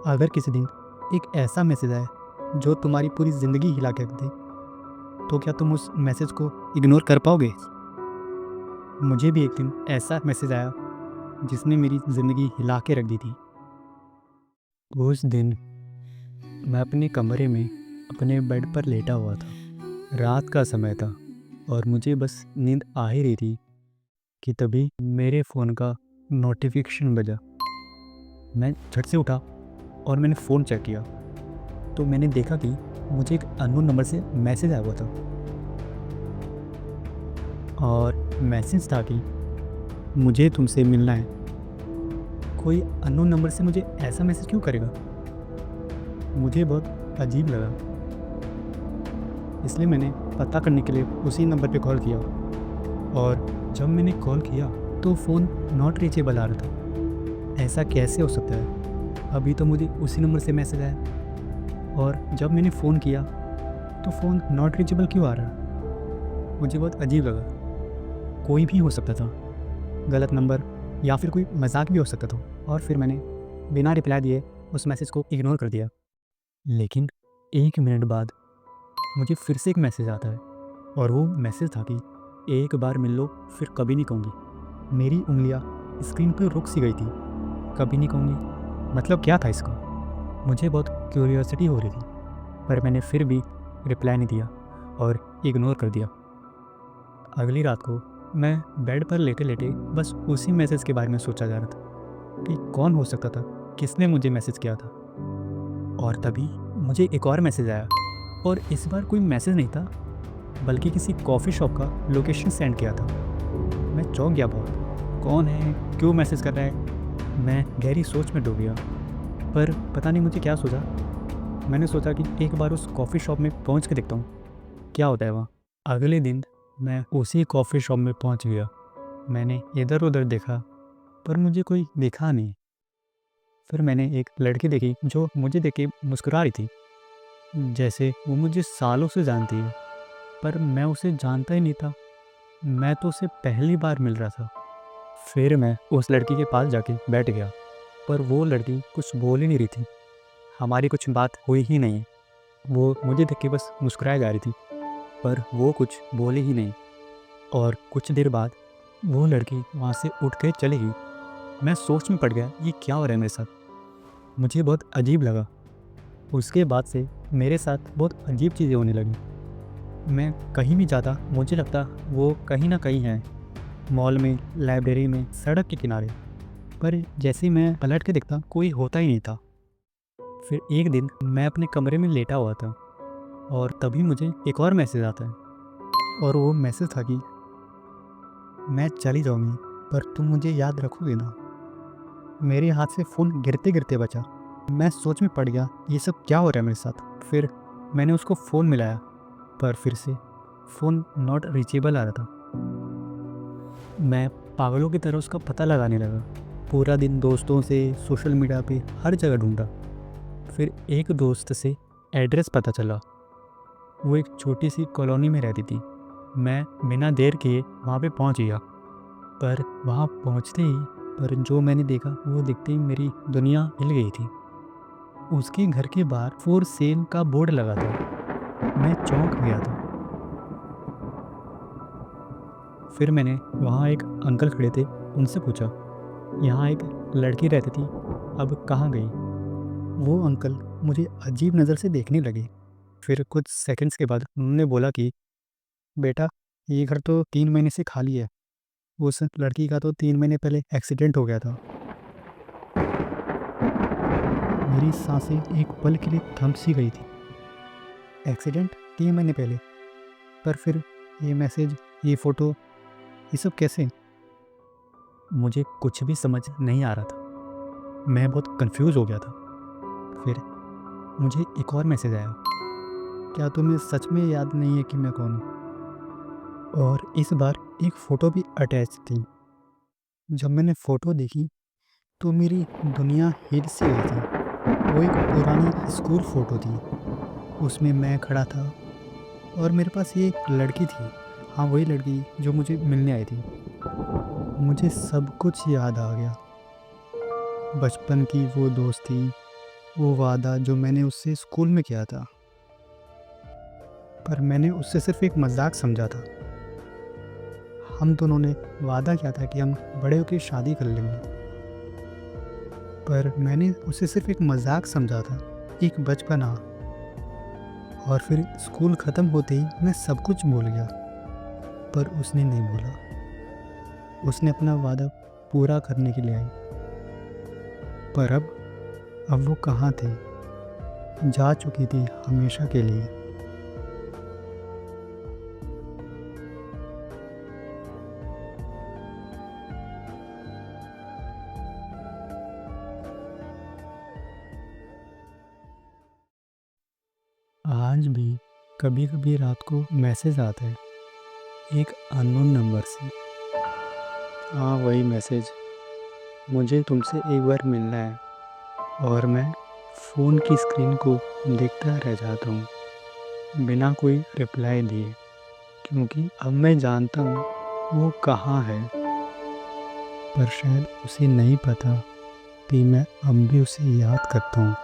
अगर किसी दिन एक ऐसा मैसेज आए जो तुम्हारी पूरी ज़िंदगी हिला के रख दे, तो क्या तुम उस मैसेज को इग्नोर कर पाओगे? मुझे भी एक दिन ऐसा मैसेज आया जिसने मेरी ज़िंदगी हिला के रख दी थी। उस दिन मैं अपने कमरे में अपने बेड पर लेटा हुआ था। रात का समय था और मुझे बस नींद आ ही रही थी कि तभी मेरे फ़ोन का नोटिफिकेशन बजा। मैं झट से उठा और मैंने फ़ोन चेक किया, तो मैंने देखा कि मुझे एक अननोन नंबर से मैसेज आया हुआ था और मैसेज था कि मुझे तुमसे मिलना है। कोई अननोन नंबर से मुझे ऐसा मैसेज क्यों करेगा? मुझे बहुत अजीब लगा, इसलिए मैंने पता करने के लिए उसी नंबर पे कॉल किया और जब मैंने कॉल किया तो फ़ोन नॉट रीचेबल आ रहा था। ऐसा कैसे हो सकता है? अभी तो मुझे उसी नंबर से मैसेज आया और जब मैंने फ़ोन किया तो फ़ोन नॉट रीचेबल क्यों आ रहा? मुझे बहुत अजीब लगा। कोई भी हो सकता था, गलत नंबर या फिर कोई मजाक भी हो सकता था। और फिर मैंने बिना रिप्लाई दिए उस मैसेज को इग्नोर कर दिया। लेकिन 1 मिनट बाद मुझे फिर से एक मैसेज आता है और वो मैसेज था कि एक बार मिल लो फिर कभी नहीं कहूँगी। मेरी उंगलियाँ स्क्रीन पर रुक सी गई थी। कभी नहीं कहूँगी, मतलब क्या था इसका? मुझे बहुत क्यूरियोसिटी हो रही थी, पर मैंने फिर भी रिप्लाई नहीं दिया और इग्नोर कर दिया। अगली रात को मैं बेड पर लेटे लेटे बस उसी मैसेज के बारे में सोचा जा रहा था कि कौन हो सकता था, किसने मुझे मैसेज किया था। और तभी मुझे एक और मैसेज आया और इस बार कोई मैसेज नहीं था, बल्कि किसी कॉफ़ी शॉप का लोकेशन सेंड किया था। मैं चौंक गया बहुत। कौन है, क्यों मैसेज कर रहा है? मैं गहरी सोच में डूब गया, पर पता नहीं मुझे क्या सोचा। मैंने सोचा कि एक बार उस कॉफ़ी शॉप में पहुंच के देखता हूँ क्या होता है वहाँ। अगले दिन मैं उसी कॉफ़ी शॉप में पहुंच गया। मैंने इधर उधर देखा, पर मुझे कोई दिखा नहीं। फिर मैंने एक लड़की देखी जो मुझे देख के मुस्कुरा रही थी, जैसे वो मुझे सालों से जानती है, पर मैं उसे जानता ही नहीं था। मैं तो उसे पहली बार मिल रहा था। फिर मैं उस लड़की के पास जाके बैठ गया, पर वो लड़की कुछ बोल ही नहीं रही थी। हमारी कुछ बात हुई ही नहीं। वो मुझे देख के बस मुस्कुराए जा रही थी, पर वो कुछ बोली ही नहीं। और कुछ देर बाद वो लड़की वहाँ से उठ के चली गई। मैं सोच में पड़ गया, ये क्या हो रहा है मेरे साथ? मुझे बहुत अजीब लगा। उसके बाद से मेरे साथ बहुत अजीब चीज़ें होने लगी। मैं कहीं भी जाता मुझे लगता वो कहीं ना कहीं है, मॉल में, लाइब्रेरी में, सड़क के किनारे। पर जैसे ही मैं पलट के देखता कोई होता ही नहीं था। फिर एक दिन मैं अपने कमरे में लेटा हुआ था और तभी मुझे एक और मैसेज आता है और वो मैसेज था कि मैं चली जाऊंगी, पर तुम मुझे याद रखोगे ना? मेरे हाथ से फ़ोन गिरते गिरते बचा। मैं सोच में पड़ गया, ये सब क्या हो रहा है मेरे साथ? फिर मैंने उसको फ़ोन मिलाया, पर फिर से फ़ोन नॉट रीचेबल आ रहा था। मैं पागलों की तरह उसका पता लगाने लगा। पूरा दिन दोस्तों से, सोशल मीडिया पे, हर जगह ढूंढा। फिर एक दोस्त से एड्रेस पता चला। वो एक छोटी सी कॉलोनी में रहती थी। मैं बिना देर किए वहाँ पे पहुँच गया, पर वहाँ पहुँचते ही पर जो मैंने देखा वो देखते ही मेरी दुनिया हिल गई थी। उसके घर के बाहर फॉर सेल का बोर्ड लगा था। मैं चौंक गया था। फिर मैंने वहाँ एक अंकल खड़े थे, उनसे पूछा, यहाँ एक लड़की रहती थी, अब कहाँ गई? वो अंकल मुझे अजीब नज़र से देखने लगे। फिर कुछ सेकंड्स के बाद उन्होंने बोला कि बेटा, ये घर तो 3 महीने से खाली है। उस लड़की का तो 3 महीने पहले एक्सीडेंट हो गया था। मेरी सांसें एक पल के लिए थम सी गई थी। एक्सीडेंट 3 महीने पहले? पर फिर ये मैसेज, ये फ़ोटो, ये सब कैसे? मुझे कुछ भी समझ नहीं आ रहा था। मैं बहुत कंफ्यूज हो गया था। फिर मुझे एक और मैसेज आया, क्या तुम्हें सच में याद नहीं है कि मैं कौन हूँ? और इस बार एक फ़ोटो भी अटैच थी। जब मैंने फ़ोटो देखी तो मेरी दुनिया हिल सी गई थी। वो एक पुरानी स्कूल फ़ोटो थी। उसमें मैं खड़ा था और मेरे पास ये एक लड़की थी। हाँ, वही लड़की जो मुझे मिलने आई थी। मुझे सब कुछ याद आ गया। बचपन की वो दोस्ती, वो वादा जो मैंने उससे स्कूल में किया था, पर मैंने उससे सिर्फ एक मजाक समझा था। हम दोनों ने वादा किया था कि हम बड़े होकर शादी कर लेंगे, पर मैंने उसे सिर्फ एक मजाक समझा था, एक बचपना। और फिर स्कूल ख़त्म होते ही मैं सब कुछ भूल गया, पर उसने नहीं भूला। उसने अपना वादा पूरा करने के लिए आई, पर अब वो कहाँ थी? जा चुकी थी हमेशा के लिए। आज भी कभी कभी रात को मैसेज आता है, एक अननोन नंबर से। हाँ, वही मैसेज, मुझे तुमसे एक बार मिलना है। और मैं फ़ोन की स्क्रीन को देखता रह जाता हूँ, बिना कोई रिप्लाई दिए, क्योंकि अब मैं जानता हूँ वो कहाँ है। पर शायद उसे नहीं पता कि मैं अब भी उसे याद करता हूँ।